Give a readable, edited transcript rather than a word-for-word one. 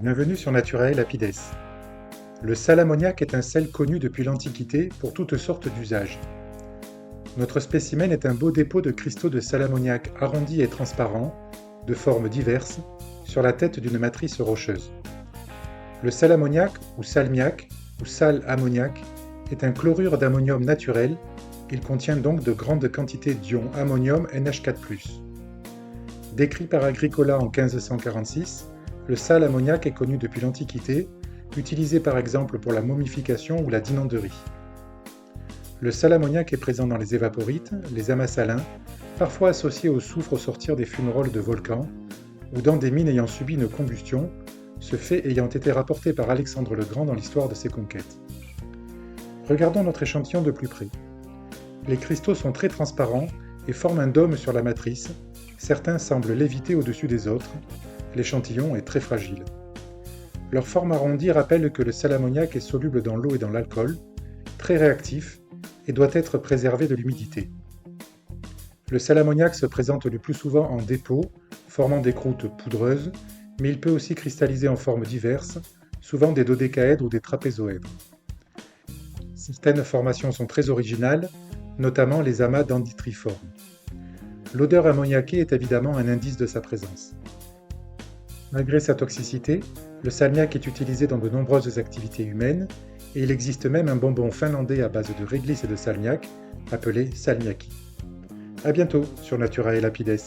Bienvenue sur Naturae Lapides. Le sel ammoniaque est un sel connu depuis l'Antiquité pour toutes sortes d'usages. Notre spécimen est un beau dépôt de cristaux de sel ammoniaque arrondis et transparents, de formes diverses, sur la tête d'une matrice rocheuse. Le sel ammoniaque, ou salmiaque, ou sal ammoniaque, est un chlorure d'ammonium naturel. Il contient donc de grandes quantités d'ions ammonium NH4+. Décrit par Agricola en 1546, le sal ammoniaque est connu depuis l'Antiquité, utilisé par exemple pour la momification ou la dinanderie. Le sal ammoniaque est présent dans les évaporites, les amas salins, parfois associé au soufre au sortir des fumerolles de volcans, ou dans des mines ayant subi une combustion, ce fait ayant été rapporté par Alexandre le Grand dans l'histoire de ses conquêtes. Regardons notre échantillon de plus près. Les cristaux sont très transparents et forment un dôme sur la matrice. Certains semblent léviter au-dessus des autres. L'échantillon est très fragile. Leur forme arrondie rappelle que le sel ammoniaque est soluble dans l'eau et dans l'alcool, très réactif et doit être préservé de l'humidité. Le sel ammoniaque se présente le plus souvent en dépôt, formant des croûtes poudreuses, mais il peut aussi cristalliser en formes diverses, souvent des dodécaèdres ou des trapézoèdres. Certaines formations sont très originales, notamment les amas dendritriformes. L'odeur ammoniaquée est évidemment un indice de sa présence. Malgré sa toxicité, le salmiaque est utilisé dans de nombreuses activités humaines et il existe même un bonbon finlandais à base de réglisse et de salmiaque appelé salmiakki. A bientôt sur Naturae Lapides.